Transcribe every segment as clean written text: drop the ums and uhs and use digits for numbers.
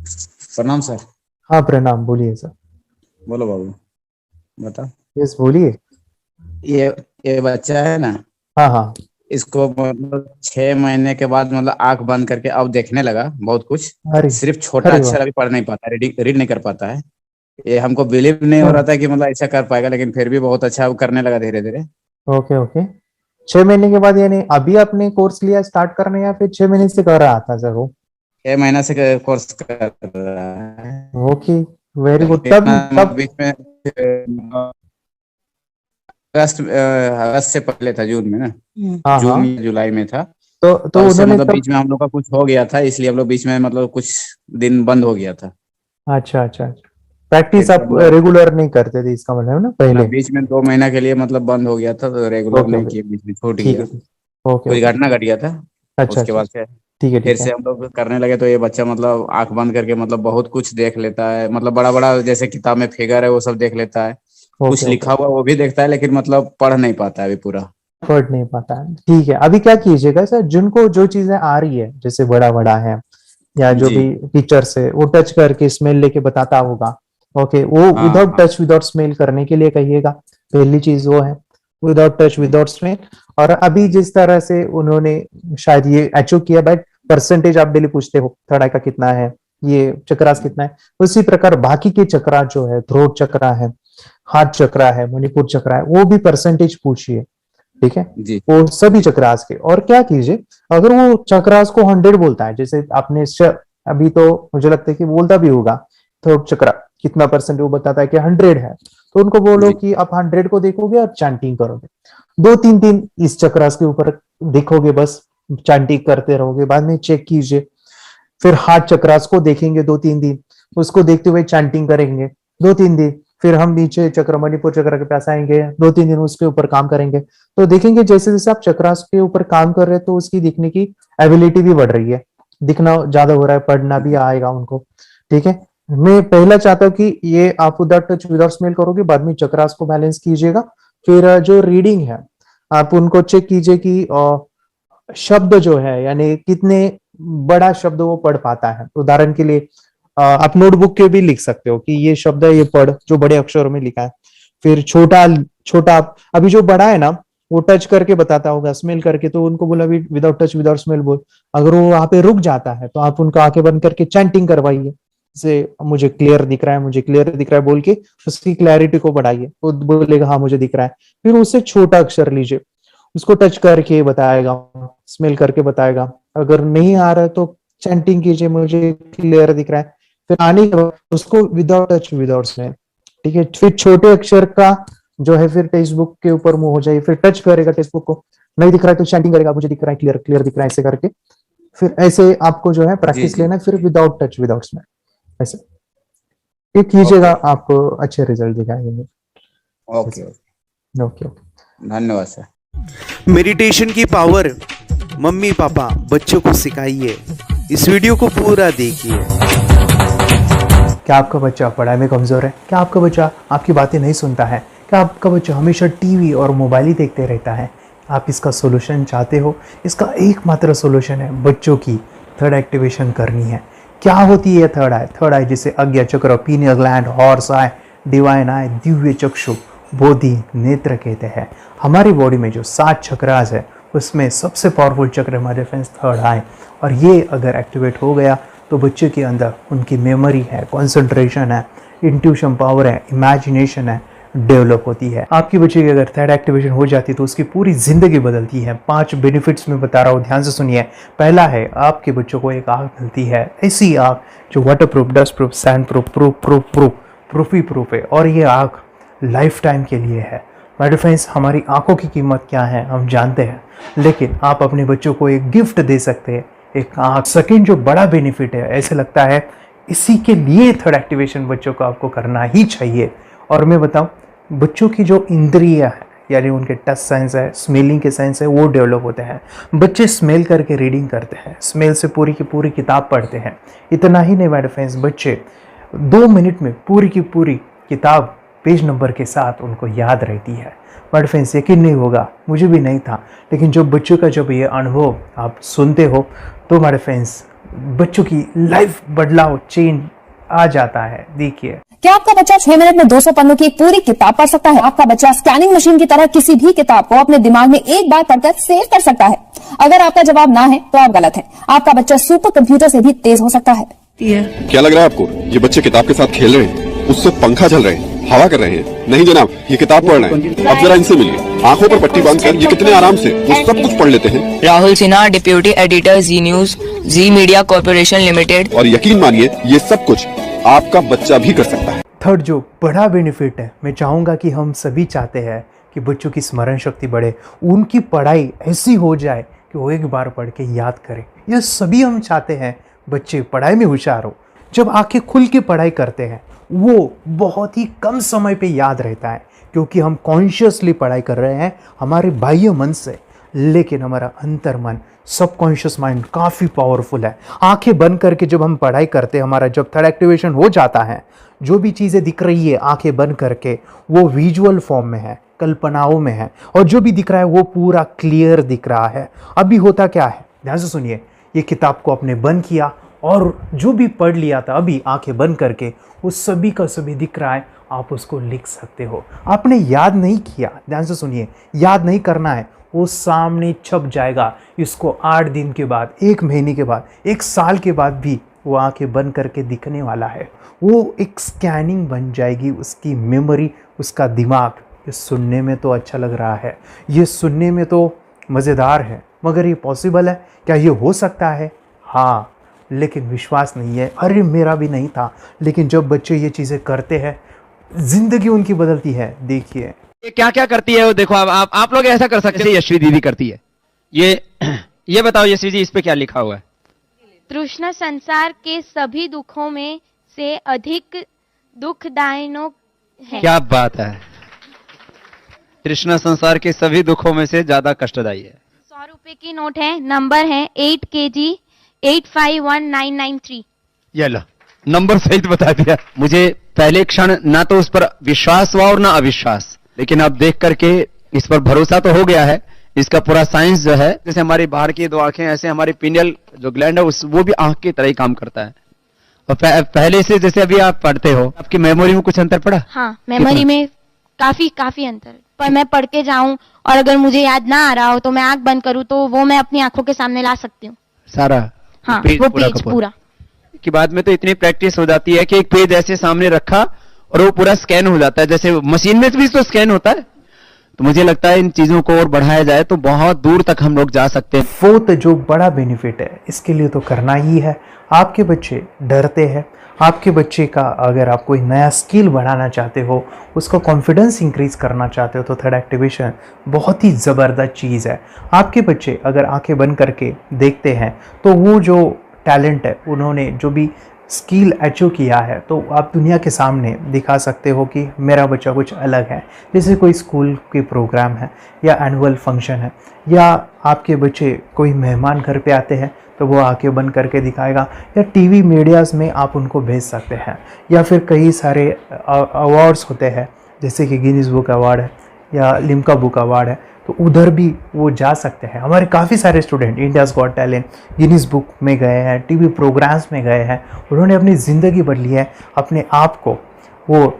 प्रणाम सर। हाँ प्रणाम, बोलिए सर। बोलो बाबू, बता। यस, बोलिए। ये ये बच्चा है ना, हाँ हाँ। इसको मतलब 6 महीने के बाद मतलब आंख बंद करके अब देखने लगा बहुत कुछ। अरे, सिर्फ छोटा अरे वाह। अक्षर अभी पढ़ नहीं पाता, रीड नहीं कर पाता है। ये हमको बिलीव नहीं हो अच्छा। रहा था कि मतलब ऐसा कर पाएगा, लेकिन फिर भी बहुत अच्छा वो करने लगा धीरे धीरे। Okay okay. 6 महीने के बाद यानी अभी आपने कोर्स लिया स्टार्ट करने, या फिर 6 महीने से कर रहा था सर वो? 6 महीना से कोर्स कर रहा है। ओके। Very good. लेकिन तब मतलब तब बीच में अगस्त से पहले था, जून में ना। हाँ जून हाँ। या जुलाई में था। तो तब से उन्होंने मतलब तब। बीच में हम लोग का कुछ हो गया था, इसलिए हम लोग बीच में मतलब कुछ दिन बंद हो गया था। अच्छा अच्छा अच्छा। प्रैक्टिस फिर से आप हम लोग रेगुलर नहीं करते थे, इसका मतलब है ना, ना पहले? बीच में 2 महीना के लिए मतलब बंद हो गया था, तो रेगुलर ओके नहीं ओके। किए, बीच में छूट ठीक है गया। ठीक है। ओके कुछ ओके। घटना घट गया था। अच्छा उसके अच्छा बाद अच्छा। से ठीक है फिर ठीक है। से हम लोग करने लगे, तो ये बच्चा मतलब आंख बंद करके मतलब बहुत कुछ देख लेता है, मतलब बड़ा बड़ा जैसे किताब में फिगर है वो सब देख लेता है। कुछ ओके ओके। लिखा हुआ वो भी देखता है, लेकिन मतलब पढ़ नहीं पाता है अभी पूरा। पढ़ नहीं पाता है, ठीक है। अभी क्या कीजिएगा सर, जिनको जो चीजें आ रही है, जैसे बड़ा बड़ा है या जो जी। भी टीचर्स है, वो टच करके स्मेल लेके बताता होगा। ओके, वो हाँ विदाउट हाँ। टच विदाउट स्मेल करने के लिए कहिएगा। पहली चीज वो है, विदाउट टच विदाउट स्मेल। और अभी जिस तरह से उन्होंने शायद ये अचीव किया, बट परसेंटेज आप डेली पूछते हो, थर्ड आई का कितना है, ये चक्रास कितना है, उसी प्रकार बाकी के चक्रा जो है, थ्रोट चक्रा है, हार्ट चक्रा है, मणिपुर चक्रा है, वो भी परसेंटेज पूछिए। ठीक है। जी वो सभी जी। चक्रास के। और क्या कीजिए, अगर वो चक्रास को 100 बोलता है, जैसे आपने अभी तो मुझे लगता है कि बोलता भी होगा, थर्ड चक्रा कितना परसेंट, वो बताता है कि 100 है, तो उनको बोलो जी कि आप 100 को देखोगे और चैंटिंग करोगे। दो तीन दिन इस चक्रास के ऊपर देखोगे, बस चैंटिंग करते रहोगे, बाद में चेक कीजिए। फिर हार्ट चक्रास को देखेंगे 2-3 दिन, उसको देखते हुए चैंटिंग करेंगे 2-3 दिन। फिर हम नीचे चक्र, मणिपुर चक्र के पास आएंगे, 2-3 दिन उसके ऊपर काम करेंगे, तो देखेंगे जैसे जैसे आप चक्रास के ऊपर काम कर रहे हैं, तो उसकी दिखने की एबिलिटी भी बढ़ रही है, दिखना ज्यादा हो रहा है, पढ़ना भी आएगा उनको। ठीक है। मैं पहला चाहता हूँ कि ये आप विदाउट टच विदाउट स्मेल करोगे, बाद में चक्रास को बैलेंस कीजिएगा। फिर जो रीडिंग है, आप उनको चेक कीजिए कि शब्द जो है, यानी कितने बड़ा शब्द वो पढ़ पाता है। उदाहरण के लिए आप नोटबुक के भी लिख सकते हो कि ये शब्द है, ये पढ़, जो बड़े अक्षरों में लिखा है। फिर छोटा छोटा, अभी जो बड़ा है ना, वो टच करके बताता होगा, स्मेल करके, तो उनको बोला भी विदाउट टच विदाउट स्मेल बोल। अगर वो वहां पे रुक जाता है, तो आप उनको आंखें बंद करके चैंटिंग करवाइए, जैसे मुझे क्लियर दिख रहा है, मुझे क्लियर दिख रहा है बोल के उसकी क्लैरिटी को बढ़ाइए। वो बोलेगा हाँ मुझे दिख रहा है। फिर उससे छोटा अक्षर लीजिए, उसको टच करके बताएगा, स्मेल करके बताएगा। अगर नहीं आ रहा है तो चैंटिंग कीजिए, मुझे क्लियर दिख रहा है। फिर आने के बाद उसको विदाउट टच विदाउट स्मेल। ठीक है। फिर छोटे अक्षर का जो है, फिर टेक्स्ट बुक के ऊपर मुंह हो जाए, फिर टच करेगा टेक्स्ट बुक को, नहीं दिख रहा है तो चैंटिंग करेगा, मुझे दिख रहा है, क्लियर क्लियर दिख रहा है, ऐसे करके। फिर ऐसे आपको जो है जी प्रैक्टिस जी। लेना है, फिर विदाउट टच विदाउट स्मेल, ऐसे ये ओके कीजिएगा, ओके। आपको अच्छे रिजल्ट दिखाएंगे। Okay okay. Okay okay. धन्यवाद सर। मेडिटेशन की पावर मम्मी पापा बच्चों को सिखाइए। इस वीडियो को पूरा देखिए। क्या आपका बच्चा पढ़ाई में कमज़ोर है? क्या आपका बच्चा आपकी बातें नहीं सुनता है? क्या आपका बच्चा हमेशा टीवी और मोबाइल ही देखते रहता है? आप इसका सोल्यूशन चाहते हो? इसका एकमात्र सोल्यूशन है, बच्चों की थर्ड एक्टिवेशन करनी है। क्या होती है थर्ड आई? थर्ड आई जिसे Ajna chakra, pineal gland, Horus eye, divine eye, दिव्य चक्षु, बोधि नेत्र कहते हैं। हमारी बॉडी में जो 7 चक्रास है, उसमें सबसे पावरफुल चक्र हमारे फ्रेंड्स थर्ड आई। और ये अगर एक्टिवेट हो गया, तो बच्चे के अंदर उनकी मेमोरी है, कंसंट्रेशन है, इंट्यूशन पावर है, इमेजिनेशन है, डेवलप होती है। आपकी बच्चे की अगर थर्ड एक्टिवेशन हो जाती है, तो उसकी पूरी जिंदगी बदलती है। 5 बेनिफिट्स में बता रहा हूँ, ध्यान से सुनिए। पहला है, आपके बच्चों को एक आँख मिलती है, ऐसी आँख जो water proof, dust proof, sand proof, proof proof proof proof ही प्रूफ है, और ये आँख लाइफ टाइम के लिए है। माय फ्रेंड्स, हमारी आंखों की कीमत क्या है हम जानते हैं, लेकिन आप अपने बच्चों को एक गिफ्ट दे सकते हैं, एक आंख। सेकंड जो बड़ा बेनिफिट है, ऐसे लगता है इसी के लिए थर्ड एक्टिवेशन बच्चों को आपको करना ही चाहिए। और मैं बताऊं, बच्चों की जो इंद्रियां है, यानी उनके टच सेंस है, स्मेलिंग के सेंस है, वो डेवलप होते हैं। बच्चे स्मेल करके रीडिंग करते हैं, स्मेल से पूरी की पूरी किताब पढ़ते हैं। इतना ही नहीं मेरे फ्रेंड्स, बच्चे 2 मिनट में पूरी की पूरी किताब पेज नंबर के साथ उनको याद रहती है। बट फ्रेंड्स, यकीन नहीं होगा, मुझे भी नहीं था, लेकिन जो बच्चों का जब ये अनुभव आप सुनते हो, तो हमारे फ्रेंड्स बच्चों की लाइफ बदलाव चेंज आ जाता है। देखिए, क्या आपका बच्चा 6 मिनट में 200 पन्नों की एक पूरी किताब पढ़ सकता है? आपका बच्चा स्कैनिंग मशीन की तरह किसी भी किताब को अपने दिमाग में एक बार पढ़कर सेव कर सकता है? अगर आपका जवाब ना है तो आप गलत हैं। आपका बच्चा सुपर कंप्यूटर से भी तेज हो सकता है। क्या लग रहा है आपको ये बच्चे किताब के साथ खेल रहे हैं, उससे पंखा चल रहे हैं, हवा कर रहे हैं? नहीं जनाब, ये किताब पढ़ रहे हैं। अब जरा इनसे मिलिए, आंखों पर पट्टी बांधकर ये कितने आराम से वो सब कुछ पढ़ लेते हैं। राहुल सिन्हा, डिप्यूटी एडिटर, जी न्यूज, जी मीडिया कॉर्पोरेशन लिमिटेड। और यकीन मानिए ये सब कुछ आपका बच्चा भी कर सकता है। थर्ड जो बड़ा बेनिफिट है, मैं चाहूँगा कि हम सभी चाहते हैं कि बच्चों की स्मरण शक्ति बढ़े, उनकी पढ़ाई ऐसी हो जाए कि वो एक बार पढ़ के याद करें। यह सभी हम चाहते हैं, बच्चे पढ़ाई में होशियार हो। जब आंखें खुल के पढ़ाई करते हैं वो बहुत ही कम समय पे याद रहता है, क्योंकि हम कॉन्शियसली पढ़ाई कर रहे हैं हमारे बाह्य मन से, लेकिन हमारा अंतर मन, सबकॉन्शियस माइंड काफ़ी पावरफुल है। आंखें बंद करके जब हम पढ़ाई करते हैं, हमारा जब थर्ड एक्टिवेशन हो जाता है, जो भी चीज़ें दिख रही है आंखें बंद करके वो विजुअल फॉर्म में है, कल्पनाओं में है, और जो भी दिख रहा है वो पूरा क्लियर दिख रहा है। अभी होता क्या है, ध्यान से सुनिए, ये किताब को आपने बंद किया और जो भी पढ़ लिया था अभी आंखें बंद करके वो सभी का सभी दिख रहा है, आप उसको लिख सकते हो। आपने याद नहीं किया, ध्यान से सुनिए, याद नहीं करना है, वो सामने छप जाएगा। इसको 8 दिन के बाद, 1 महीने के बाद, 1 साल के बाद भी वो आंखें बंद करके दिखने वाला है। वो एक स्कैनिंग बन जाएगी, उसकी मेमोरी, उसका दिमाग। ये सुनने में तो अच्छा लग रहा है, ये सुनने में तो मज़ेदार है, मगर ये पॉसिबल है क्या? ये हो सकता है, हाँ, लेकिन विश्वास नहीं है। अरे मेरा भी नहीं था, लेकिन जब बच्चे ये चीज़ें करते हैं जिंदगी उनकी बदलती है। देखिए ये क्या क्या करती है वो देखो। अब आप लोग ऐसा कर सकते हैं, यशवी दीदी करती है। ये बताओ यशवी जी, इस पे क्या लिखा हुआ है? तृष्णा संसार के सभी दुखों में से अधिक दुखदायक है। क्या बात है, तृष्णा संसार के सभी दुखों में से ज्यादा कष्टदायी है। 100 रुपए की नोट है, नंबर है 8 kg 851993। ये लो, नंबर सहित बता दिया। मुझे पहले क्षण ना तो उस पर विश्वास हुआ और ना अविश्वास, लेकिन अब देख करके इस पर भरोसा तो हो गया है। इसका पूरा साइंस जो है, जैसे हमारी बाहर की 2 आंखें, ऐसे हमारी पिनियल जो ग्लैंड है वो भी आंख की तरह ही काम करता है। और पहले से जैसे अभी आप पढ़ते हो, आपकी मेमोरी में कुछ अंतर पड़ा? हाँ, मेमोरी में काफी अंतर। पर मैं पढ़ के जाऊं और अगर मुझे याद ना आ रहा हो तो मैं आंख बंद करूं तो वो मैं अपनी आंखों के सामने ला सकती हूँ सारा। हाँ, वो पेज पूरा कि बाद में तो इतनी प्रैक्टिस हो जाती है कि एक पेज ऐसे सामने रखा और वो पूरा स्कैन हो जाता है, जैसे मशीन में भी तो स्कैन होता है। तो मुझे लगता है इन चीजों को और बढ़ाया जाए तो बहुत दूर तक हम लोग जा सकते हैं। फोर्थ जो बड़ा बेनिफिट है, इसके लिए तो करना ही है। आपके बच्चे डरते हैं, आपके बच्चे का अगर आप कोई नया स्किल बढ़ाना चाहते हो, उसका कॉन्फिडेंस इंक्रीज करना चाहते हो, तो थर्ड एक्टिवेशन बहुत ही ज़बरदस्त चीज़ है। आपके बच्चे अगर आंखें बंद करके देखते हैं तो वो जो टैलेंट है, उन्होंने जो भी स्किल अचीव किया है, तो आप दुनिया के सामने दिखा सकते हो कि मेरा बच्चा कुछ अलग है। जैसे कोई स्कूल के प्रोग्राम है या एनुअल फंक्शन है, या आपके बच्चे कोई मेहमान घर पे आते हैं तो वो आंखें बंद करके दिखाएगा, या टीवी मीडियाज़ में आप उनको भेज सकते हैं, या फिर कई सारे अवार्ड्स होते हैं जैसे कि गिनीज बुक अवार्ड है या लिम्का बुक अवार्ड है, तो उधर भी वो जा सकते हैं। हमारे काफ़ी सारे student India's got talent, Guinness book में गए हैं, टीवी प्रोग्राम्स में गए हैं, उन्होंने अपनी ज़िंदगी बदली है, अपने आप को वो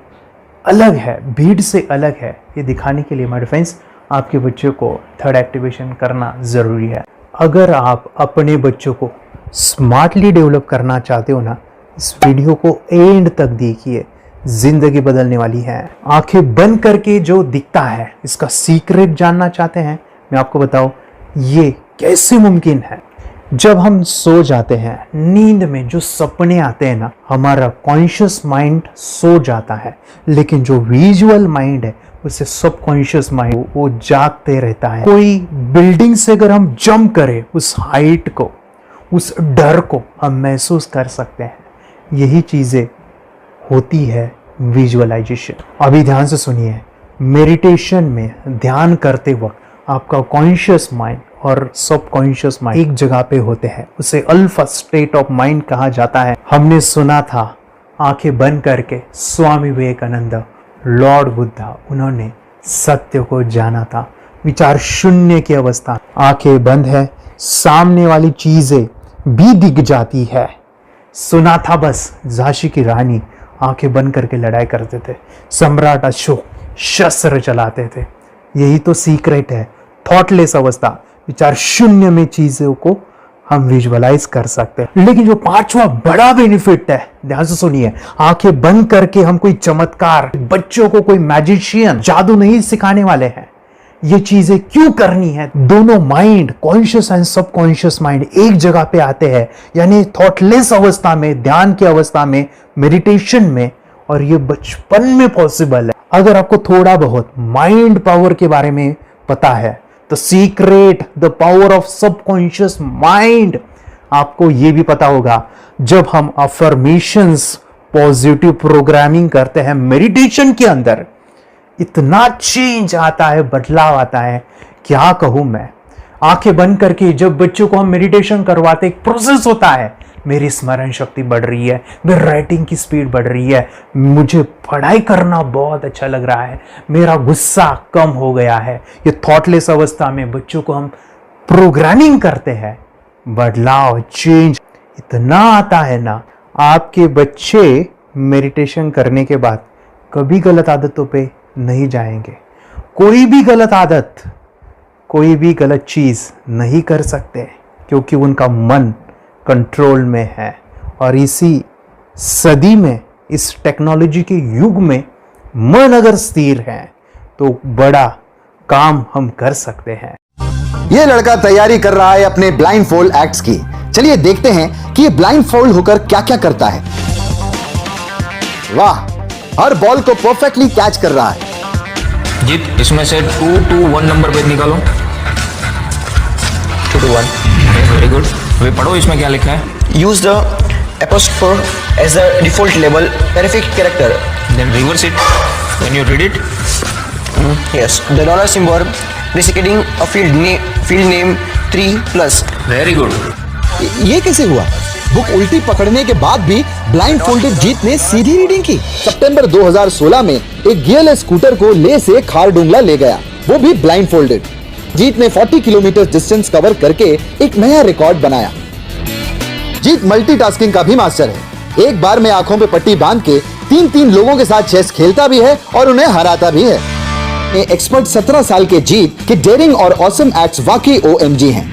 अलग है, भीड़ से अलग है, ये दिखाने के लिए माय फ्रेंड्स आपके बच्चों को थर्ड एक्टिवेशन करना ज़रूरी है। अगर आप अपने बच्चों को स्मार्टली डेवलप करना चाहते हो ना, इस वीडियो को एंड तक देखिए, जिंदगी बदलने वाली है। आंखें बंद करके जो दिखता है, इसका सीक्रेट जानना चाहते हैं, मैं आपको बताऊं ये कैसे मुमकिन है। जब हम सो जाते हैं, नींद में जो सपने आते हैं ना, हमारा कॉन्शियस माइंड सो जाता है, लेकिन जो विजुअल माइंड है, उससे सबकॉन्शियस माइंड वो जागते रहता है। कोई बिल्डिंग से अगर हम जंप करें, उस हाइट को, उस डर को हम महसूस कर सकते हैं। यही चीज़ें होती है विजुअलाइजेशन। अभी ध्यान से सुनिए, मेडिटेशन में ध्यान करते वक्त आपका कॉन्शियस माइंड और सबकॉन्शियस माइंड एक जगह पे होते हैं, उसे अल्फा स्टेट ऑफ माइंड कहा जाता है। हमने सुना था आंखें बंद करके स्वामी विवेकानंद, लॉर्ड बुद्धा, उन्होंने सत्य को जाना था। विचार शून्य की अवस्था, आंखें बंद है, सामने वाली चीजें भी दिख जाती है। सुना था बस झांसी की रानी आंखें बंद करके लड़ाई करते थे, सम्राट अशोक शस्त्र चलाते थे। यही तो सीक्रेट है, थॉटलेस अवस्था, विचार शून्य में चीजों को हम विजुअलाइज कर सकते हैं। लेकिन जो पांचवा बड़ा बेनिफिट है, ध्यान से सुनिए, आंखें बंद करके हम कोई चमत्कार, बच्चों को कोई मैजिशियन जादू नहीं सिखाने वाले हैं। ये चीजें क्यों करनी है? दोनों mind, conscious and subconscious mind एक जगह पे आते हैं, यानी थॉटलेस अवस्था में, ध्यान की अवस्था में, मेडिटेशन में, और ये बचपन में पॉसिबल है। अगर आपको थोड़ा बहुत माइंड पावर के बारे में पता है, the secret, the power of subconscious mind, आपको ये भी पता होगा जब हम अफर्मेशंस, पॉजिटिव प्रोग्रामिंग करते हैं मेडिटेशन के अंदर, इतना चेंज आता है, बदलाव आता है, क्या कहूं मैं। आंखें बंद करके जब बच्चों को हम मेडिटेशन करवाते, एक प्रोसेस होता है, मेरी स्मरण शक्ति बढ़ रही है, मेरी राइटिंग की स्पीड बढ़ रही है, मुझे पढ़ाई करना बहुत अच्छा लग रहा है, मेरा गुस्सा कम हो गया है। ये थॉटलेस अवस्था में बच्चों को हम प्रोग्रामिंग करते हैं, बदलाव, चेंज इतना आता है ना। आपके बच्चे मेडिटेशन करने के बाद कभी गलत आदतों पे नहीं जाएंगे। कोई भी गलत आदत, कोई भी गलत चीज नहीं कर सकते, क्योंकि उनका मन कंट्रोल में है। और इसी सदी में, इस टेक्नोलॉजी के युग में, मन अगर स्थिर है तो बड़ा काम हम कर सकते हैं। ये लड़का तैयारी कर रहा है अपने ब्लाइंड फोल्ड एक्ट्स की। चलिए देखते हैं कि ये ब्लाइंड फोल्ड होकर क्या क्या करता है। वाह, हर बॉल को परफेक्टली कैच कर रहा है। जीत, इसमें से 2 to 1 नंबर पे निकालो। 2 to 1, वेरी गुड। वे पढ़ो, इसमें क्या लिखा है? use the apostrophe as the default label perfect character. Then reverse it when you read it. Yes, the dollar symbol designating a field name 3+. Very good. ये कैसे हुआ? बुक उल्टी पकड़ने के बाद भी ब्लाइंड फोल्डेड जीत ने सीधी रीडिंग की। सितंबर 2016 में एक गियरलेस स्कूटर को ले से खारडुंगला ले गया, वो भी ब्लाइंड फोल्डेड। जीत ने 40 किलोमीटर डिस्टेंस कवर करके एक नया रिकॉर्ड बनाया। जीत मल्टीटास्किंग का भी मास्टर है। एक बार में आंखों पे पट्टी बांध के 3-3 लोगों के साथ चेस खेलता भी है और उन्हें हराता भी है। एक्सपर्ट 17 साल के जीत के डेयरिंग और ऑसम एक्ट्स वाकई OMG हैं।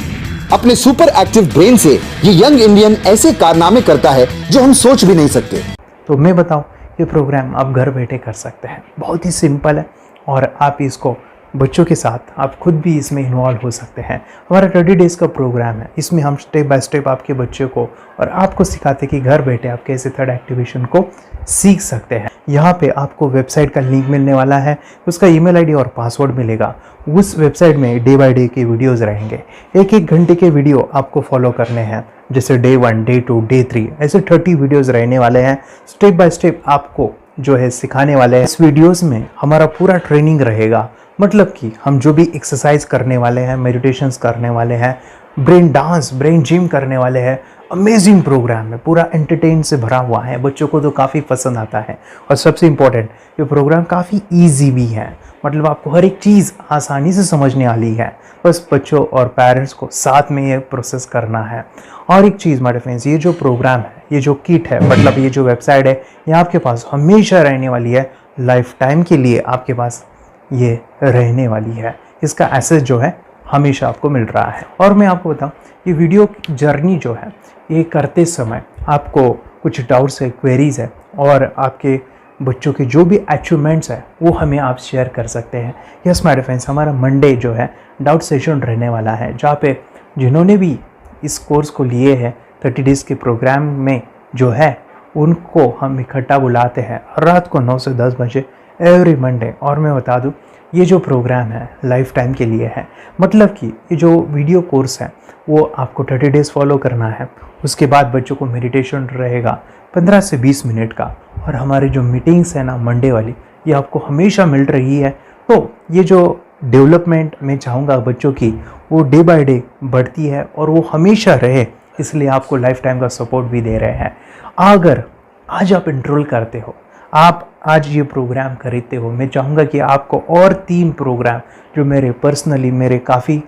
अपने सुपर एक्टिव ब्रेन से ये यंग इंडियन ऐसे कारनामे करता है जो हम सोच भी नहीं सकते। तो मैं बताऊं, ये प्रोग्राम आप घर बैठे कर सकते हैं, बहुत ही सिंपल है, और आप इसको बच्चों के साथ आप खुद भी इसमें इन्वॉल्व हो सकते हैं। हमारा 30 डेज़ का प्रोग्राम है, इसमें हम स्टेप बाय स्टेप आपके बच्चे को और आपको सिखाते हैं कि घर बैठे आप कैसे थर्ड एक्टिवेशन को सीख सकते हैं। यहाँ पे आपको वेबसाइट का लिंक मिलने वाला है, उसका ईमेल आईडी और पासवर्ड मिलेगा। उस वेबसाइट में डे बाय डे के वीडियोज़ रहेंगे, 1-1 घंटे के वीडियो आपको फॉलो करने हैं, जैसे डे 1, डे 2, डे 3, ऐसे 30 वीडियोज़ रहने वाले हैं। स्टेप बाय स्टेप आपको जो है सिखाने वाले हैं। इस वीडियोज़ में हमारा पूरा ट्रेनिंग रहेगा, मतलब कि हम जो भी एक्सरसाइज करने वाले हैं, मेडिटेशंस करने वाले हैं, ब्रेन डांस, ब्रेन जिम करने वाले हैं। अमेजिंग प्रोग्राम है, पूरा एंटरटेन से भरा हुआ है, बच्चों को तो काफ़ी पसंद आता है। और सबसे इम्पोर्टेंट, ये प्रोग्राम काफ़ी ईजी भी है, मतलब आपको हर एक चीज़ आसानी से समझने वाली है। बस बच्चों और पेरेंट्स को साथ में ये प्रोसेस करना है। और एक चीज़ माय फ्रेंड्स, ये जो प्रोग्राम है, ये जो किट है, मतलब ये जो वेबसाइट है, ये आपके पास हमेशा रहने वाली है, लाइफ टाइम के लिए आपके पास ये रहने वाली है। इसका एक्सेस जो है हमेशा आपको मिल रहा है। और मैं आपको बताऊं, ये वीडियो जर्नी जो है, ये करते समय आपको कुछ डाउट्स है, क्वेरीज है, और आपके बच्चों के जो भी अचीवमेंट्स है वो हमें आप शेयर कर सकते हैं। यस माय फ्रेंड्स, हमारा मंडे जो है डाउट सेशन रहने वाला है, जहाँ पे जिन्होंने भी इस कोर्स को लिए हैं 30 डेज़ के प्रोग्राम में जो है, उनको हम इकट्ठा बुलाते हैं रात को 9 से 10 बजे एवरी मंडे। और मैं बता दूं, ये जो प्रोग्राम है लाइफ टाइम के लिए है, मतलब कि ये जो वीडियो कोर्स है वो आपको 30 डेज़ फॉलो करना है। उसके बाद बच्चों को मेडिटेशन रहेगा 15 से 20 मिनट का, और हमारी जो मीटिंग्स है ना मंडे वाली, ये आपको हमेशा मिल रही है। तो ये जो डेवलपमेंट मैं चाहूँगा बच्चों की, वो डे बाय डे बढ़ती है और वो हमेशा रहे, इसलिए आपको लाइफ टाइम का सपोर्ट भी दे रहे हैं। अगर आज आप एनरोल करते हो, आप आज ये प्रोग्राम खरीदते हो, मैं चाहूँगा कि आपको और 3 प्रोग्राम जो मेरे पर्सनली मेरे काफ़ी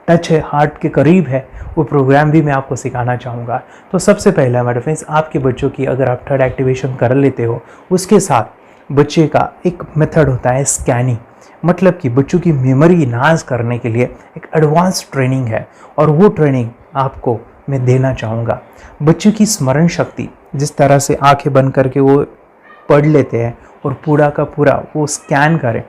टच है, हार्ट के करीब है, वो प्रोग्राम भी मैं आपको सिखाना चाहूँगा। तो सबसे पहला मेरे फ्रेंड्स, आपके बच्चों की अगर आप थर्ड एक्टिवेशन कर लेते हो, उसके साथ बच्चे का एक मेथड होता है स्कैनिंग, मतलब कि बच्चों की मेमोरी इनहांस करने के लिए एक एडवांस ट्रेनिंग है, और वो ट्रेनिंग आपको मैं देना चाहूँगा। बच्चों की स्मरण शक्ति, जिस तरह से आंखें बंद करके वो पढ़ लेते हैं और पूरा का पूरा वो स्कैन करें,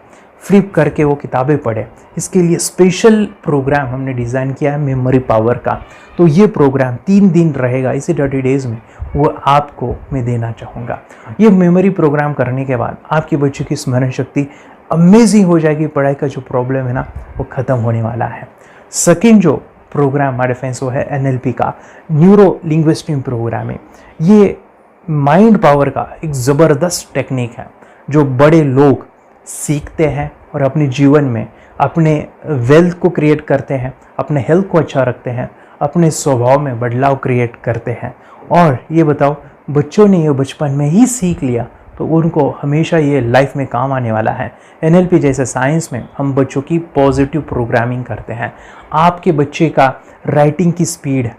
फ्लिप करके वो किताबें पढ़े, इसके लिए स्पेशल प्रोग्राम हमने डिज़ाइन किया है मेमोरी पावर का। तो ये प्रोग्राम 3 दिन रहेगा, इसी 30 डेज़ में वो आपको मैं देना चाहूँगा। ये मेमोरी प्रोग्राम करने के बाद आपके बच्चों की स्मरण शक्ति अमेजिंग हो जाएगी, पढ़ाई का जो प्रॉब्लम है ना वो ख़त्म होने वाला है। सेकेंड जो प्रोग्राम हमारे फ्रेंड्स वो है NLP का, न्यूरो लिंग्विस्टिक प्रोग्राम है। ये माइंड पावर का एक ज़बरदस्त टेक्निक है जो बड़े लोग सीखते हैं और अपने जीवन में अपने वेल्थ को क्रिएट करते हैं, अपने हेल्थ को अच्छा रखते हैं, अपने स्वभाव में बदलाव क्रिएट करते हैं। और ये बताओ, बच्चों ने ये बचपन में ही सीख लिया तो उनको हमेशा ये लाइफ में काम आने वाला है। NLP जैसे साइंस में हम बच्चों की पॉजिटिव प्रोग्रामिंग करते हैं। आपके बच्चे का राइटिंग की स्पीड,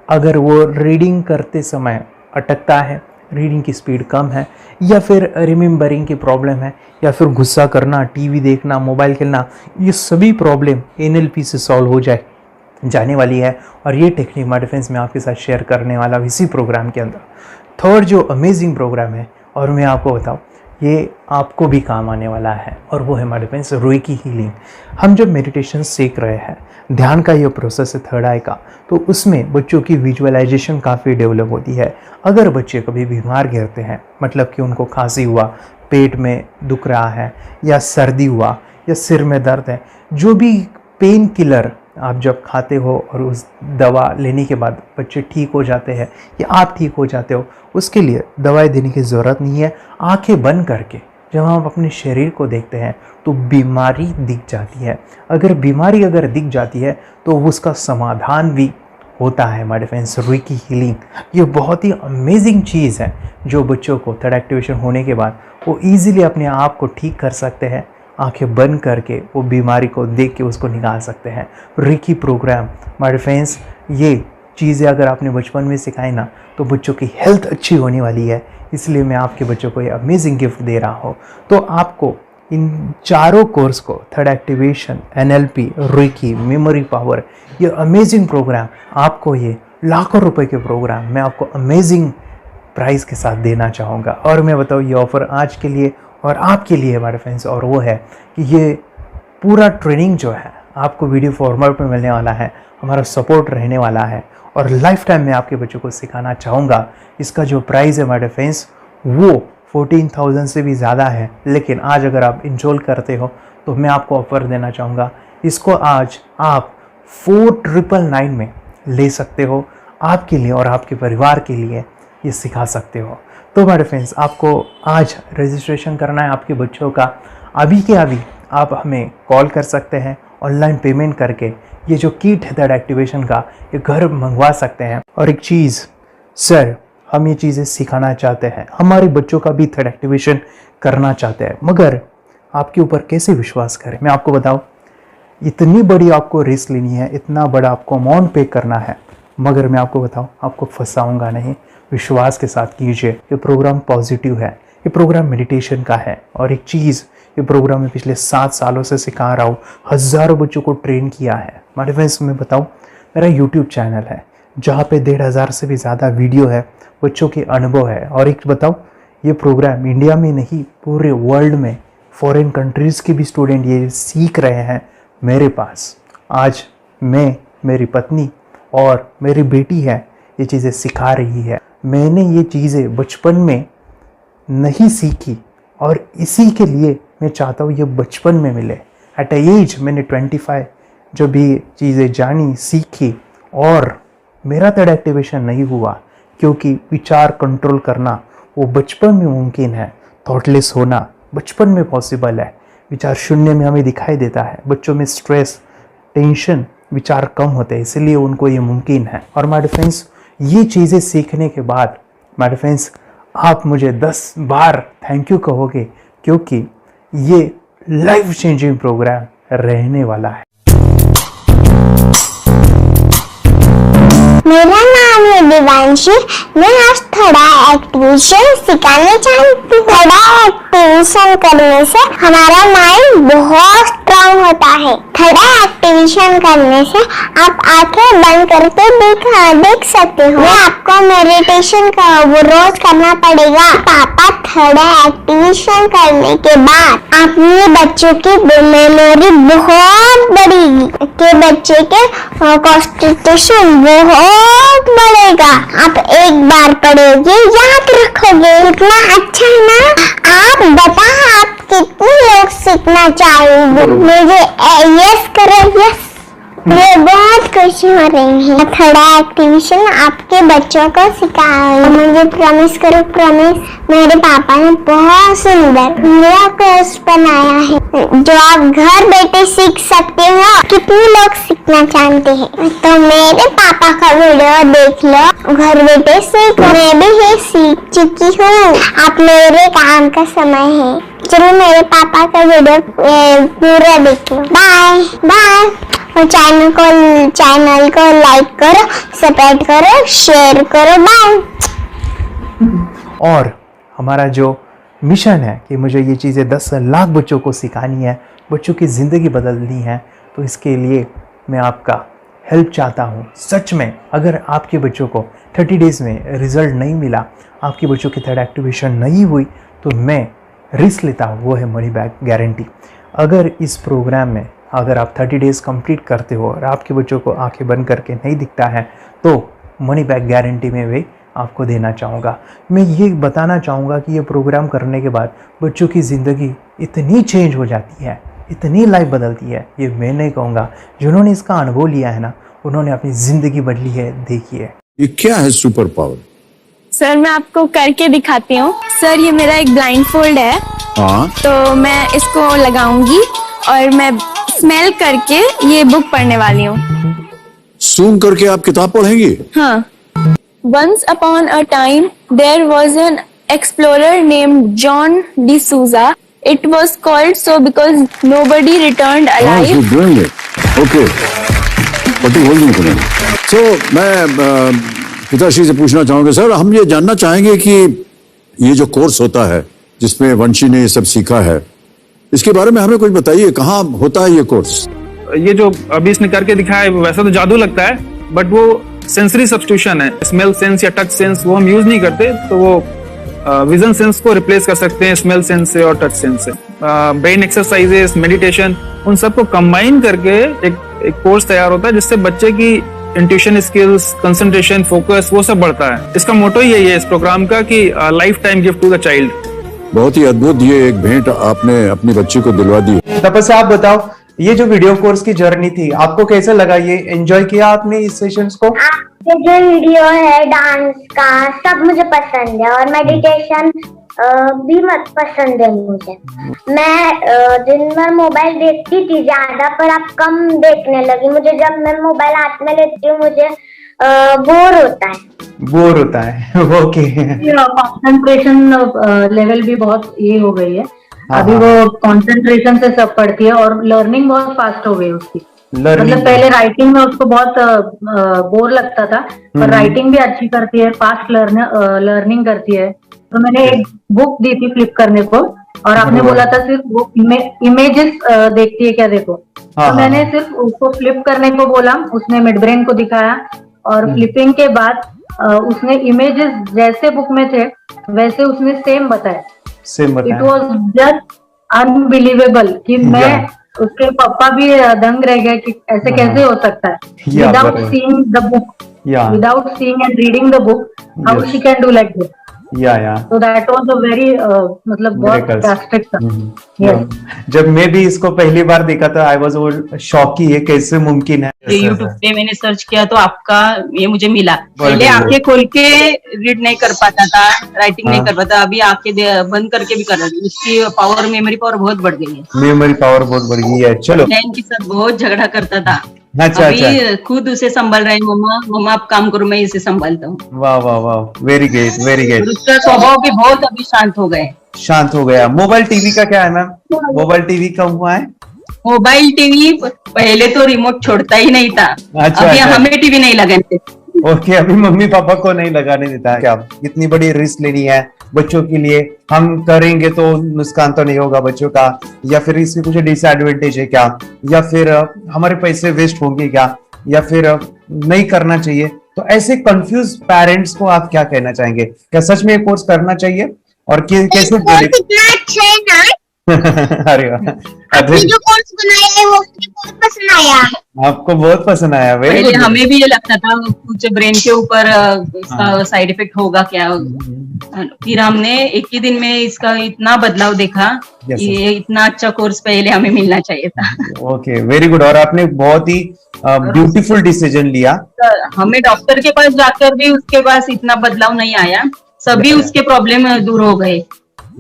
अगर वो रीडिंग करते समय अटकता है, रीडिंग की स्पीड कम है, या फिर रिमेंबरिंग की प्रॉब्लम है, या फिर गुस्सा करना, टीवी देखना, मोबाइल खेलना, ये सभी प्रॉब्लम NLP से सॉल्व हो जाने वाली है। और ये टेक्निक हमारे फ्रेंड्स मैं आपके साथ शेयर करने वाला इसी प्रोग्राम के अंदर। थर्ड जो अमेजिंग प्रोग्राम है, और मैं आपको बताऊँ ये आपको भी काम आने वाला है, और वो है हमारे फ्रेंड्स रेकी हीलिंग। हम जब मेडिटेशन सीख रहे हैं, ध्यान का ये प्रोसेस है थर्ड आई का, तो उसमें बच्चों की विजुअलाइजेशन काफ़ी डेवलप होती है। अगर बच्चे कभी बीमार गिरते हैं, मतलब कि उनको खांसी हुआ, पेट में दुख रहा है, या सर्दी हुआ, या सिर में दर्द है, जो भी पेन किलर आप जब खाते हो और उस दवा लेने के बाद बच्चे ठीक हो जाते हैं या आप ठीक हो जाते हो, उसके लिए दवाई देने की ज़रूरत नहीं है। आंखें बंद करके जब हम अपने शरीर को देखते हैं तो बीमारी दिख जाती है। अगर बीमारी दिख जाती है तो उसका समाधान भी होता है हमारे फ्रेंड्स। रेकी हीलिंग ये बहुत ही अमेजिंग चीज़ है जो बच्चों को थर्ड एक्टिवेशन होने के बाद वो ईजिली अपने आप को ठीक कर सकते हैं। आंखें बंद करके वो बीमारी को देख के उसको निकाल सकते हैं। रेकी प्रोग्राम हमारे फ्रेंड्स, ये चीज़ें अगर आपने बचपन में सिखाई ना तो बच्चों की हेल्थ अच्छी होने वाली है। इसलिए मैं आपके बच्चों को ये अमेजिंग गिफ्ट दे रहा हूँ। तो आपको इन चारों कोर्स को, third activation, NLP, reiki, memory power, ये अमेजिंग प्रोग्राम, आपको ये लाखों रुपए के प्रोग्राम मैं आपको अमेजिंग प्राइस के साथ देना चाहूँगा। और मैं बताऊँ ये ऑफ़र आज के लिए और आपके लिए हमारे फ्रेंड्स, और वो है कि ये पूरा ट्रेनिंग जो है आपको वीडियो फॉर्मेट में मिलने वाला है, हमारा सपोर्ट रहने वाला है, और लाइफ टाइम में आपके बच्चों को सिखाना चाहूँगा। इसका जो प्राइस है हमारे फ्रेंड्स वो 14,000 से भी ज़्यादा है, लेकिन आज अगर आप इंस्टॉल करते हो तो मैं आपको ऑफ़र देना चाहूँगा। इसको आज आप 4,999 में ले सकते हो, आपके लिए और आपके परिवार के लिए ये सिखा सकते हो। तो हमारे फ्रेंड्स, आपको आज रजिस्ट्रेशन करना है आपके बच्चों का। अभी के अभी आप हमें कॉल कर सकते हैं, ऑनलाइन पेमेंट करके ये जो किट है थर्ड एक्टिवेशन का, ये घर मंगवा सकते हैं। और एक चीज़ सर, हम ये चीज़ें सिखाना चाहते हैं, हमारे बच्चों का भी थर्ड एक्टिवेशन करना चाहते हैं, मगर आपके ऊपर कैसे विश्वास करें? मैं आपको बताऊं, इतनी बड़ी आपको रिस्क लेनी है, इतना बड़ा आपको अमाउंट पे करना है, मगर मैं आपको बताऊं आपको फंसाऊंगा नहीं। विश्वास के साथ कीजिए। ये प्रोग्राम पॉजिटिव है, ये प्रोग्राम मेडिटेशन का है। और एक चीज़, ये प्रोग्राम मैं पिछले 7 सालों से सिखा रहा हूँ, हज़ारों बच्चों को ट्रेन किया है। हमारे फ्रेंड्स, मैं बताऊँ, मेरा यूट्यूब चैनल है जहाँ पे 1,500 से भी ज़्यादा वीडियो है, बच्चों के अनुभव है। और एक बताऊँ, ये प्रोग्राम इंडिया में नहीं पूरे वर्ल्ड में, फॉरेन कंट्रीज़ के भी स्टूडेंट ये सीख रहे हैं मेरे पास। आज मैं, मेरी पत्नी और मेरी बेटी है ये चीज़ें सिखा रही है। मैंने ये चीज़ें बचपन में नहीं सीखी और इसी के लिए मैं चाहता हूँ ये बचपन में मिले। एट एज मैंने 25 जो भी चीज़ें जानी, सीखी, और मेरा थर्ड एक्टिवेशन नहीं हुआ क्योंकि विचार कंट्रोल करना वो बचपन में मुमकिन है। थॉटलेस होना बचपन में पॉसिबल है। विचार शून्य में हमें दिखाई देता है। बच्चों में स्ट्रेस, टेंशन, विचार कम होते हैं, इसलिए उनको ये मुमकिन है। और माय फ्रेंड्स, ये चीज़ें सीखने के बाद माय फ्रेंड्स, आप मुझे 10 बार थैंक यू कहोगे, क्योंकि ये लाइफ चेंजिंग प्रोग्राम रहने वाला है। मेरा नाम है दिवांशी। मैं आज थोड़ा एक्टिविशन सिखाने चाहती हूँ। थोड़ा एक्टिविशन करने से हमारा माइंड बहुत स्ट्रांग होता है। थोड़ा एक्टिविशन करने से आप आंखें बंद करके देख सकते हो। मैं आपको मेडिटेशन का वो रोज करना पड़ेगा। पापा थोड़ा एक्टिविशन करने के बाद अपने बच्चों की मेमोरी बहुत बढ़ेगी, के बच्चे के कॉन्सेंट्रेशन बहुत बढ़ेगा। आप एक बार पढ़ोगे याद रखोगे, इतना अच्छा है ना। आप बताओ आप कितने लोग सीखना चाहोगे? मुझे यस करो, यस। मुझे बहुत खुशी हो रही है। थोड़ा एक्टिविशन आपके बच्चों को सिखाओ। मुझे प्रॉमिस करो, प्रॉमिस। मेरे पापा ने बहुत सुंदर मेरा कोर्स बनाया है जो आप घर बैठे सीख सकते हो। कितने लोग सीखना चाहते हैं तो मेरे पापा का वीडियो देख लो, घर बैठे सीख। मैं भी ये सीख चुकी हूँ। आप मेरे काम का समय है। चलो मेरे पापा का वीडियो पूरा देखो। Bye bye. और चैनल को लाइक करो, सब्सक्राइब करो, शेयर करो। बाय। और हमारा जो मिशन है कि मुझे ये चीज़ें 10 लाख बच्चों को सिखानी है, बच्चों की ज़िंदगी बदलनी है, तो इसके लिए मैं आपका हेल्प चाहता हूँ। सच में अगर आपके बच्चों को 30 डेज़ में रिज़ल्ट नहीं मिला, आपके बच्चों की थर्ड एक्टिवेशन नहीं हुई, तो मैं रिस्क लेता हूँ, वो है मनी बैक गारंटी। अगर इस प्रोग्राम में अगर आप 30 डेज़ कंप्लीट करते हो और आपके बच्चों को आंखें बंद करके नहीं दिखता है, तो मनी बैक गारंटी में भी आपको देना चाहूँगा। मैं ये बताना चाहूँगा कि ये प्रोग्राम करने के बाद बच्चों की ज़िंदगी इतनी चेंज हो जाती है, इतनी लाइफ बदलती है, ये मैं नहीं कहूँगा। जिन्होंने इसका अनुभव लिया है ना, उन्होंने अपनी ज़िंदगी बदली है। देखिए ये क्या है सुपर पावर? सर मैं आपको करके दिखाती हूँ। सर ये मेरा एक ब्लाइंड फोल्ड है। हाँ, तो मैं इसको लगाऊंगी और मैं स्मेल करके ये बुक पढ़ने वाली हूँ। सूंघ करके आप किताब पढ़ेंगी? हाँ। Once upon a time, there was an explorer named John D'Souza. It was called so because nobody returned alive. You're doing it. Okay. पट्टी खोल दी तुमने। So मैं पिताश्री से पूछना चाहूँगा, सर हम ये जानना चाहेंगे कि ये जो कोर्स होता है जिसमें वंशी ने ये सब सीखा है, इसके बारे में हमें कुछ बताइए। कहाँ होता है ये कोर्स? ये जो अभी इसने करके दिखाया है वैसा तो जादू लगता है, बट वो सेंसरी सब्स्टिट्यूशन है। स्मेल सेंस या टच सेंस वो हम यूज नहीं करते, तो वो विजन सेंस को रिप्लेस कर सकते हैं स्मेल सेंस से और टच सेंस से। ब्रेन एक्सरसाइजेस, मेडिटेशन, उन सबको कंबाइन करके एक कोर्स तैयार होता है जिससे बच्चे की इंट्यूशन स्किल्स, कंसंट्रेशन, फोकस वो सब बढ़ता है। इसका मोटो ही यही है इस प्रोग्राम का कि life time gift to the child. बहुत ही अद्भुत ये एक भेंट आपने अपनी बच्ची को दिलवा दी। तपस्या आप बताओ, ये जो वीडियो कोर्स की जर्नी थी आपको कैसा लगा? ये एंजॉय किया आपने इस सेशंस को? आपके जो वीडियो है डांस का सब मुझे पसंद है और मेडिटेशन भी मत पसंद है मुझे। मैं दिन भर मोबाइल देखती थी ज्यादा, पर अब कम देखने लगी। मुझे जब मैं मोबाइल हाथ में लेती हूँ मुझे बोर होता है। ओके। कंसंट्रेशन लेवल भी बहुत ये हो गई है। अभी वो कंसंट्रेशन से सब पढ़ती है और लर्निंग बहुत फास्ट हो गई उसकी। मतलब पहले राइटिंग में उसको बहुत बोर लगता था, पर राइटिंग भी अच्छी करती है, फास्ट लर्निंग करती है। तो मैंने एक बुक दी थी फ्लिप करने को और आपने बोला था सिर्फ वो इमेजेस देखती है क्या, देखो। तो मैंने सिर्फ उसको फ्लिप करने को बोला, उसने मिड ब्रेन को दिखाया और फ्लिपिंग के बाद उसने इमेजेस जैसे बुक में थे वैसे उसने सेम बताया। इट वॉज जस्ट अनबिलीवेबल कि मैं उसके पापा भी दंग रह गए कि ऐसे कैसे हो सकता है। Without seeing the book, without seeing and reading the book, how she can do like this. So that was a very मतलब बहुत drastic था। जब मैं भी इसको पहली बार देखा था, आई वाज शॉक कि ये कैसे मुमकिन है। यूट्यूब पे मैंने सर्च किया तो आपका ये मुझे मिला। पहले आंखें खोल के रीड नहीं कर पाता था, राइटिंग नहीं कर पाता, अभी आंखें बंद करके भी कर रहा है। उसकी पावर, मेमोरी पावर बहुत बढ़ गई है। मेमोरी पावर बहुत बढ़ गई है। चलो, बहन के साथ बहुत झगड़ा करता था। अच्छा, अभी खुद उसे संभाल रहे हैं। मम्मा आप काम करो, मैं इसे संभालता हूँ। वाह वाह वाह, वेरी ग्रेट वेरी ग्रेट। उसका स्वभाव भी बहुत अभी शांत हो गया। मोबाइल टीवी का क्या है मैम? मोबाइल टीवी कब हुआ है? मोबाइल टीवी पहले तो रिमोट छोड़ता ही नहीं था। अभी हमें टीवी नहीं लगाने ओके, अभी मम्मी पापा को नहीं लगाने देता है क्या? इतनी बड़ी रिस्क लेनी है बच्चों के लिए, हम करेंगे तो नुकसान तो नहीं होगा बच्चों का, या फिर इसकी कुछ डिसएडवांटेज है क्या, या फिर हमारे पैसे वेस्ट होंगे क्या, या फिर नहीं करना चाहिए? तो ऐसे कंफ्यूज पेरेंट्स को आप क्या कहना चाहेंगे? क्या सच में ये कोर्स करना चाहिए और कैसे? कितना अच्छा है ना। अरे वाह, आपने जो कोर्स बनाया है वो मुझे बहुत पसंद आया। आपको बहुत पसंद आया? पहले हमें भी ये लगता था कुछ ब्रेन के ऊपर इसका साइड इफेक्ट होगा क्या, फिर हमने एक ही दिन में इसका इतना बदलाव देखा कि ये इतना अच्छा कोर्स पहले हमें मिलना चाहिए था। Okay, very good. और आपने बहुत ही ब्यूटीफुल डिसीजन लिया। हमें डॉक्टर के पास जाकर भी उसके पास इतना बदलाव नहीं आया, सभी उसके प्रॉब्लम दूर हो गए।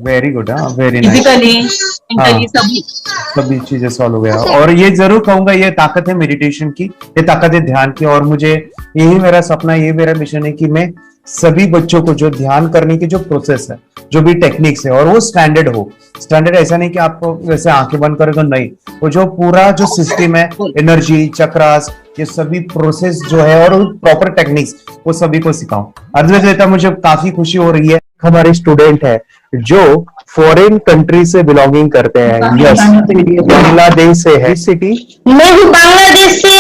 Very good, very nice. Physically, mentally सभी चीजें सॉल्व हो गया। और ये जरूर कहूंगा, ये ताकत है मेडिटेशन की, ये ताकत है ध्यान की। और मुझे यही मेरा सपना, ये मेरा मिशन है कि मैं सभी बच्चों को जो ध्यान करने की जो प्रोसेस है, जो भी टेक्निक्स है, और वो स्टैंडर्ड हो। स्टैंडर्ड ऐसा नहीं कि आपको वैसे आंखें बंद करें तो नहीं, वो जो पूरा जो सिस्टम है, एनर्जी, चक्रास, ये सभी प्रोसेस जो है और प्रॉपर टेक्निक्स, वो सभी को सिखाऊं। अद्वैत, मुझे काफी खुशी हो रही है। हमारे स्टूडेंट है जो फॉरेन कंट्री से बिलोंगिंग करते हैं। यस, बांग्लादेश से है। सिटी मैं भी बांग्लादेश से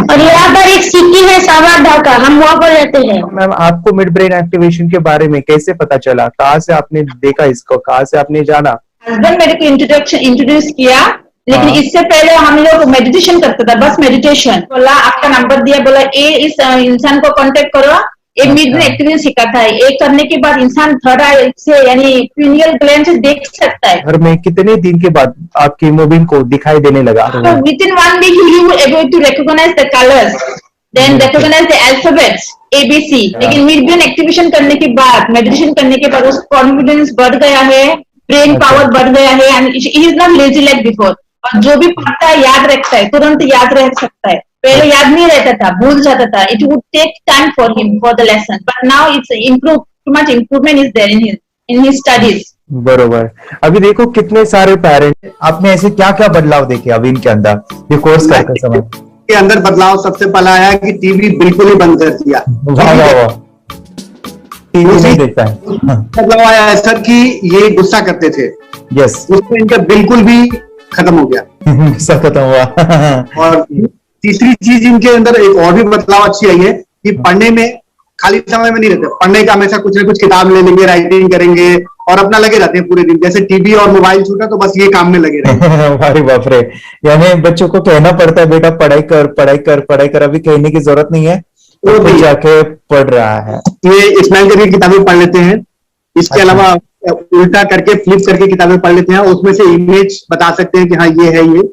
और यहाँ पर एक सिटी है सावर ढाका, हम वहाँ पर रहते हैं। मैम, आपको मिड ब्रेन एक्टिवेशन के बारे में कैसे पता चला? कहाँ से आपने देखा इसको, कहाँ से आपने जाना? हस्बैंड मेरे को इंट्रोड्यूस किया, लेकिन इससे पहले हम लोग मेडिटेशन करते थे, बस मेडिटेशन। बोला आपका नंबर दिया, बोला ये इस इंसान को कांटेक्ट करो, एक मिड ब्रेन एक्टिवेशन सिखाता है। एक करने के बाद इंसान थर्ड आई से यानी पिनियल ग्लैंड से देख सकता है। घर में कितने दिन के बाद आपकी हीमोग्लोबिन को दिखाई देने लगा? Within 1 week you will able to recognise the colours, then recognise the alphabets ABC। लेकिन मिड ब्रेन एक्टिवेशन करने के बाद, मेडिटेशन करने के बाद उसका कॉन्फिडेंस बढ़ गया है, ब्रेन पावर बढ़ गया है, and he is not lazy like before. और जो भी पढ़ता है याद रखता है, तुरंत याद रह सकता है। पहले याद नहीं रहता था, भूल जाता था। It would take time for him for the lesson, but now it's improve, too much improvement is there in his studies. बरोबर। अभी देखो कितने सारे पेरेंट्स, आपने ऐसे क्या क्या बदलाव देखे अभी इनके अंदर ये कोर्स करते समय? के अंदर बदलाव सबसे पहला आया कि टीवी बिल्कुल ही बंद कर दिया। वाह वाह वाह, टीवी नहीं देखता है। बदलाव आया है सर कि ये गुस्सा करते थे। यस, उसमें इनका बिल्कुल भी खत्म हो गया। गुस्सा खत्म हुआ। और तीसरी चीज इनके अंदर एक और भी बदलाव अच्छी आई है कि पढ़ने में खाली समय में नहीं रहते, पढ़ने का हमेशा कुछ ना कुछ किताब ले लेंगे, राइटिंग करेंगे और अपना लगे रहते हैं पूरे दिन। जैसे टीवी और मोबाइल छूटा तो बस ये काम में लगे रहते। अरे बाप रे, यानी बच्चों को कहना पड़ता है बेटा पढ़ाई कर, पढ़ाई कर, पढ़ाई कर। अभी कहने की जरूरत नहीं है, वो भी जाके पढ़ रहा है। ये स्माइल करके किताबें पढ़ लेते हैं। इसके अलावा उल्टा करके, फ्लिप करके किताबें पढ़ लेते हैं, उसमें से इमेज बता सकते हैं कि हाँ ये है ये।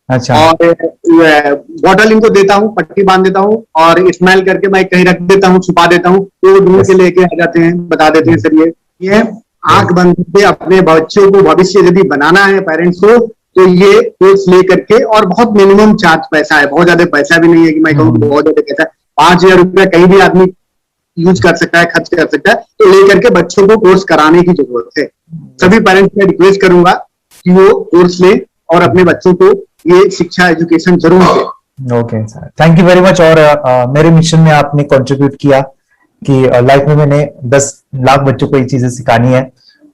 अच्छा। और बॉटल इनको देता हूँ, पट्टी बांध देता हूँ और स्माइल करके मैं कहीं रख देता हूँ, छुपा देता हूँ, तो ढूंढ के लेके आ जाते हैं, बता देते हैं सर ये आंख बंद करके अपने बच्चों को भविष्य यदि बनाना है पेरेंट्स को, तो ये कोर्स ले करके। और बहुत मिनिमम चार्ज पैसा है, बहुत ज्यादा पैसा भी नहीं है कि मैं कहूँ बहुत ज्यादा पैसा है। 5,000 रुपया कहीं भी आदमी यूज कर सकता है, खर्च कर सकता है। तो लेकर के बच्चों को कोर्स कराने की जरूरत है। सभी पेरेंट्स में रिक्वेस्ट करूंगा कि वो कोर्स ले और अपने बच्चों को ये शिक्षा, एजुकेशन जरूर दे। Okay sir, thank you very much. और मेरे मिशन में आपने कंट्रीब्यूट किया कि लाइफ में मैंने 10 लाख बच्चों को ये चीजें सिखानी है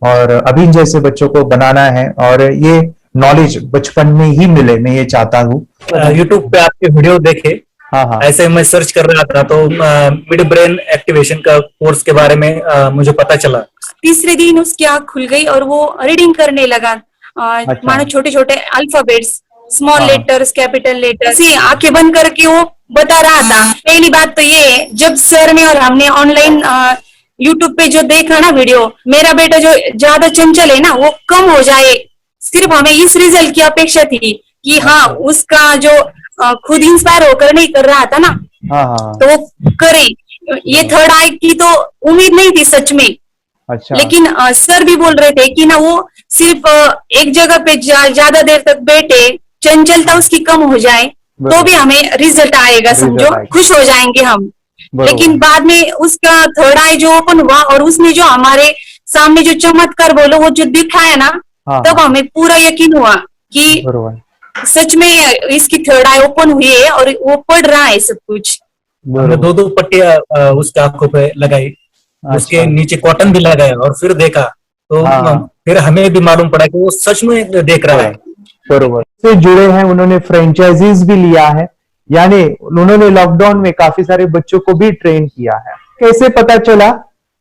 और अभी जैसे बच्चों को बनाना है, और ये नॉलेज बचपन में ही मिले, मैं ये चाहता हूँ। यूट्यूब पे आपके वीडियो देखे, हाँ, ऐसे मैं सर्च कर रहा था तो मिड ब्रेन एक्टिवेशन का कोर्स के बारे में मुझे पता चला। तीसरे दिन उसकी आंख खुल गई और वो रीडिंग करने लगा। मानो छोटे छोटे alphabets, small letters, capital letters, आंखें बंद करके वो बता रहा था। पहली बात तो ये, जब सर ने और हमने ऑनलाइन यूट्यूब पे जो देखा ना वीडियो, मेरा बेटा जो ज्यादा चंचल है ना वो कम हो जाए, सिर्फ हमें इस रिजल्ट की अपेक्षा थी कि हाँ उसका जो खुद इंस्पायर होकर नहीं कर रहा था ना, तो वो करे। ये थर्ड आई की तो उम्मीद नहीं थी सच में। अच्छा। लेकिन सर भी बोल रहे थे कि ना वो सिर्फ एक जगह पे ज्यादा देर तक बैठे, चंचलता उसकी कम हो जाए तो भी हमें रिजल्ट आएगा, समझो खुश हो जाएंगे हम। लेकिन बाद में उसका थर्ड आई जो ओपन हुआ और उसने जो हमारे सामने जो चमत्कार बोलो वो जो दिखाया ना, तब हमें पूरा यकीन हुआ कि सच में इसकी थर्ड आई ओपन हुई है और वो पढ़ रहा है सब कुछ। हमने 2-2 पट्टियां उसके आंखों पे लगाई, उसके नीचे कॉटन भी लगाया और फिर देखा तो फिर हमें भी मालूम पड़ा कि वो सच में देख रहा है। बरोबर से जुड़े हैं, उन्होंने फ्रेंचाइजीज भी लिया है, यानी उन्होंने लॉकडाउन में काफी सारे बच्चों को भी ट्रेन किया है। कैसे पता चला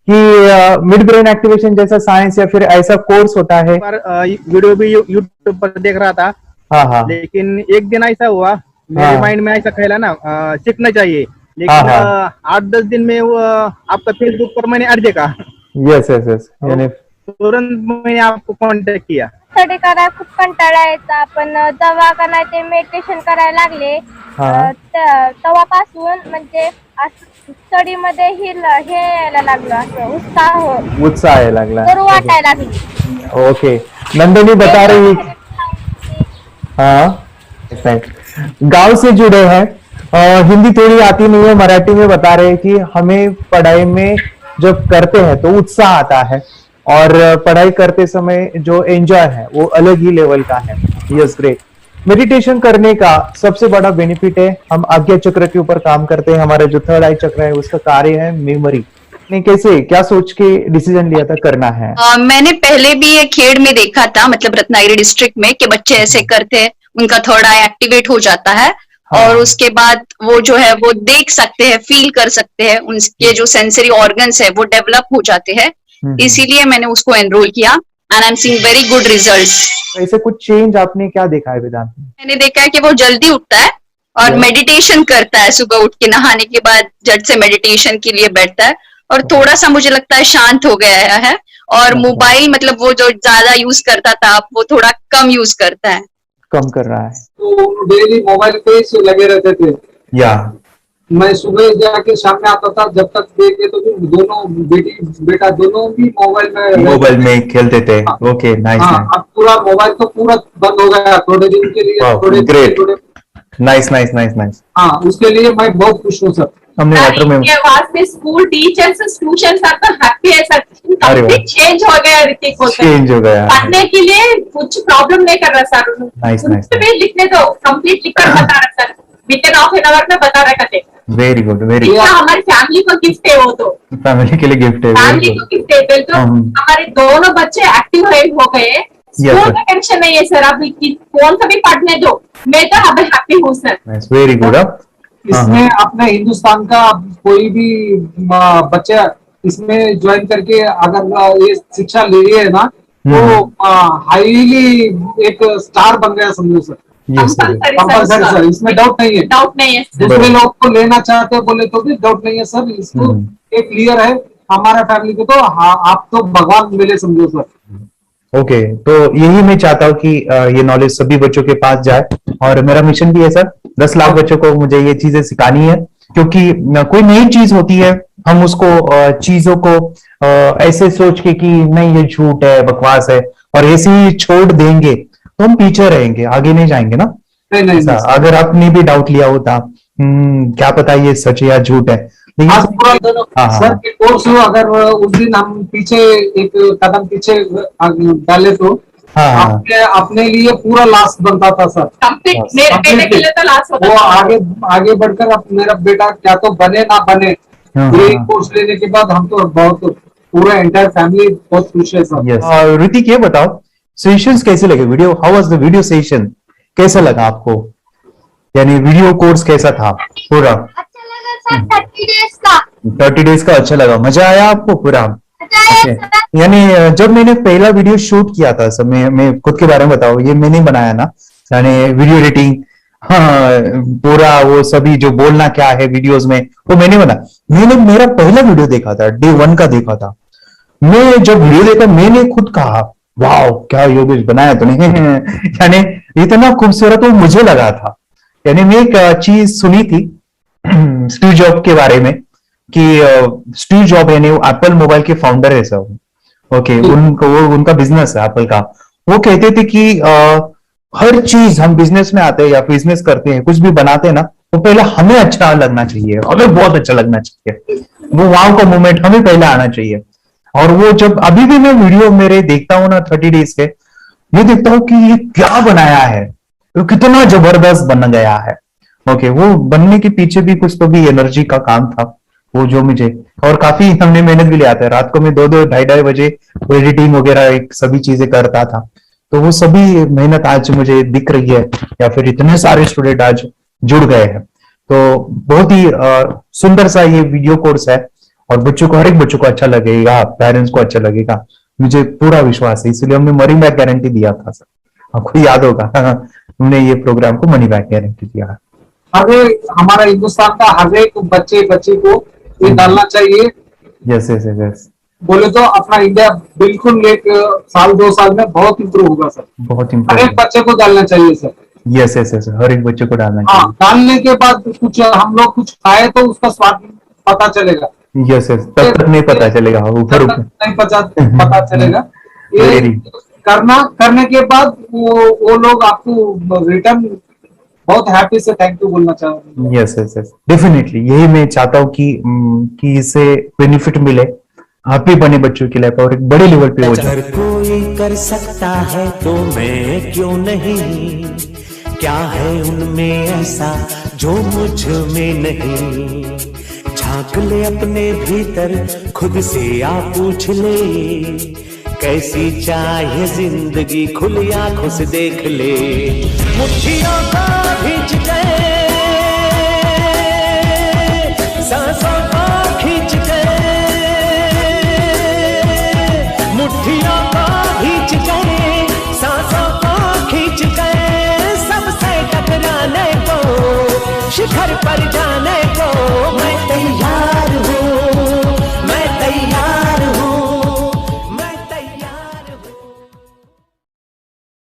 कि मिड ब्रेन एक्टिवेशन जैसा साइंस या फिर ऐसा कोर्स होता है? वीडियो भी यूट्यूब पर देख रहा था। हाँ। लेकिन एक दिन ऐसा हुआ मेरे माइंड में ऐसा ख्याल ना सीखना चाहिए, लेकिन 8-10 दिन में वो आपका फेसबुक पर मैंने अर्ज देखा। यस यानी तुरंत मैंने आपको कॉन्टॅक्ट किया। स्टडी करायला खूप कंटाळा यायचा, पण जेव्हा का नाही ते मेडिटेशन करायला लागले तेव्हापासून म्हणजे स्टडी मध्ये हे यायला लागलं, असं उत्साह यायला लागला, करू वाटायला लागली। ओके, नंदिनी बता रही गांव से जुड़े हैं, हिंदी थोड़ी आती नहीं है, मराठी में बता रहे हैं कि हमें पढ़ाई में जब करते हैं तो उत्साह आता है और पढ़ाई करते समय जो एंजॉय है वो अलग ही लेवल का है। Yes great. मेडिटेशन करने का सबसे बड़ा बेनिफिट है, हम आज्ञा चक्र के ऊपर काम करते हैं, हमारा जो थर्ड आई चक्र है उसका कार्य है मेमोरी। ने कैसे क्या सोच के डिसीजन लिया था करना है? मैंने पहले भी ये खेड़ में देखा था, मतलब रत्नागिरी डिस्ट्रिक्ट में, कि बच्चे ऐसे करते हैं, उनका थर्ड आई एक्टिवेट हो जाता है और उसके बाद वो जो है वो देख सकते हैं, फील कर सकते हैं, उनके जो सेंसरी ऑर्गन्स है वो डेवलप हो जाते हैं। इसीलिए मैंने उसको एनरोल किया and I am seeing very good results. ऐसे कुछ चेंज आपने क्या देखा है वेदांत में? मैंने देखा है कि वो जल्दी उठता है और मेडिटेशन करता है, सुबह उठ के नहाने के बाद झट से मेडिटेशन के लिए बैठता है और थोड़ा सा मुझे लगता है शांत हो गया है और मोबाइल मतलब वो जो ज्यादा यूज करता था वो थोड़ा कम यूज करता है, कम कर रहा है। तो डेली मोबाइल पे ही लगे रहते थे या मैं सुबह जाके शाम में आता था, जब तक देखे तो दोनों बेटा दोनों भी मोबाइल में खेलते थे। Okay nice. अब पूरा मोबाइल तो पूरा बंद हो गया थोड़े दिन के लिए। थोड़े नाइस। हाँ, उसके लिए मैं बहुत खुश हूँ सर। हमने वाटर में वास्ते स्कूल टीचर्स ट्यूशन आपका हैप्पी है सर, कंप्लीट चेंज हो गया ऋतिक को, चेंज हो गया, पढ़ने के लिए कुछ प्रॉब्लम नहीं कर रहा सर। नाइस लिखने दो, कंप्लीट लिखकर बता रहा sir, within half an hour में बता रहा थे। वेरी गुड हमारी फैमिली को गिफ्ट है, वो तो फैमिली के लिए गिफ्ट है, फैमिली को गिफ्ट है। तो हमारे दोनों बच्चे एक्टिव हो गए, स्कूल का टेंशन नहीं है सर, अभी कौन सा भी पढ़ने दो, मैं तो अभी हैप्पी हूँ सर। Very good. इसमें अपने हिंदुस्तान का कोई भी बच्चा इसमें ज्वाइन करके अगर ये शिक्षा ले रही है ना तो हाईली एक स्टार बन गया समझो सर। कंपल्सरी सर, इसमें डाउट नहीं है। दूसरे लोग को लेना चाहते बोले तो भी डाउट नहीं है सर, इसको एक क्लियर है हमारा फैमिली को, तो आप तो भगवान मिले समझो सर। ओके, तो यही मैं चाहता हूँ कि ये नॉलेज सभी बच्चों के पास जाए और मेरा मिशन भी है सर, 10 लाख बच्चों को मुझे ये चीजें सिखानी है, क्योंकि कोई नई चीज होती है हम उसको चीजों को ऐसे सोच के कि नहीं ये झूठ है, बकवास है और ऐसे ही छोड़ देंगे तो हम पीछे रहेंगे, आगे नहीं जाएंगे ना। नहीं। अगर आपने भी डाउट लिया होता क्या पता ये सच है या झूठ है, सर के कोर्स हो, अगर उस दिन हम पीछे एक कदम पीछे डाले तो अपने लिए पूरा लास्ट बनता था सर। मेरे बेटे के लिए तो लास्ट होता वो आगे बढ़कर अब मेरा बेटा क्या तो बने ना बने, ये कोर्स लेने के बाद हम तो बहुत पूरा एंटायर फैमिली बहुत खुश है सर। ऋतिक ये बताओ सेशंस कैसे लगे, video how was the video session, कैसा लगा आपको, यानी वीडियो कोर्स कैसा था पूरा? अच्छा लगा सर, 30 डेज का अच्छा लगा, मजा आया आपको पूरा? यानी जब मैंने पहला वीडियो शूट किया था सर, मैं खुद के बारे में बताऊं, ये मैंने बनाया ना, यानी वीडियो एडिटिंग, पूरा वो सभी जो बोलना क्या है वीडियोस में वो मैंने बनाया। मैंने मेरा पहला वीडियो देखा था, डे 1 का देखा था, मैं जब वीडियो देखा मैंने खुद कहा वाह क्या योगेश बनाया तूने यानी इतना खूबसूरत वो मुझे लगा था। यानी मैं एक चीज सुनी थी स्टीव जॉब के बारे में कि स्टीव जॉब यानी एप्पल मोबाइल के फाउंडर है सब, ओके, उनका बिजनेस है एप्पल का। वो कहते थे कि हर चीज हम बिजनेस में आते हैं या बिजनेस करते हैं, कुछ भी बनाते हैं ना, तो पहले हमें अच्छा लगना चाहिए, हमें बहुत अच्छा लगना चाहिए, वो वाव का मोमेंट हमें पहले आना चाहिए। और वो जब अभी भी मैं वीडियो मेरे देखता हूँ ना 30 डेज के, मैं देखता हूँ कि ये क्या बनाया है, तो कितना जबरदस्त बन गया है। ओके, वो बनने के पीछे भी कुछ तो भी एनर्जी का काम था वो, जो मुझे, और काफी हमने मेहनत भी लिया था। रात को मैं 2-2 ढाई बजे एडिटिंग वगैरह एक सभी चीजें करता था। तो वो सभी मेहनत आज मुझे दिख रही है, या फिर इतने सारे स्टूडेंट आज जुड़ गए हैं। तो बहुत ही सुंदर सा ये वीडियो कोर्स है, और बच्चों को, हर एक बच्चों को अच्छा लगेगा, पेरेंट्स को अच्छा लगेगा, मुझे पूरा विश्वास है। इसलिए हमने मनी बैक गारंटी दिया था सर, आपको याद होगा हमने ये प्रोग्राम को मनी बैक गारंटी दिया है। हमारा हिंदुस्तान का हर एक बच्चे को ये डालना चाहिए। यस यस यस, बोले तो अपना इंडिया बिल्कुल एक साल 2 साल में बहुत इम्प्रूव होगा सर। बहुत हर इम्पोर्टेंट, एक बच्चे को डालना चाहिए सर। यस यस यस, हर एक बच्चे को डालना हाँ, चाहिए। डालने के बाद कुछ हम लोग कुछ खाए तो उसका स्वाद पता चलेगा। यस यस, तब तक नहीं पता चलेगा, ऊपर ऊपर नहीं पता चलेगा। ये करने के बाद वो लोग आपको रिटर्न बहुत हैप्पी से थैंक यू बोलना चाहूंगा। यस यस यस, डेफिनेटली यही मैं चाहता हूँ कि इससे बेनिफिट मिले, हैप्पी बने बच्चों की लाइफ, और एक बड़े लेवल पे हो जाए। अगर कोई कर सकता है तो मैं क्यों नहीं, क्या है उनमें ऐसा जो मुझ में नहीं। झांक ले अपने भीतर, खुद से आप पूछ ले, कैसी चाहे जिंदगी, खुली आंखों से देख ले। मुट्ठियों को खींच गए, सांसों को खींच गए, मुट्ठियों को खींच गए, सांसों को खींच गए, सबसे टकराने को, शिखर पर जाने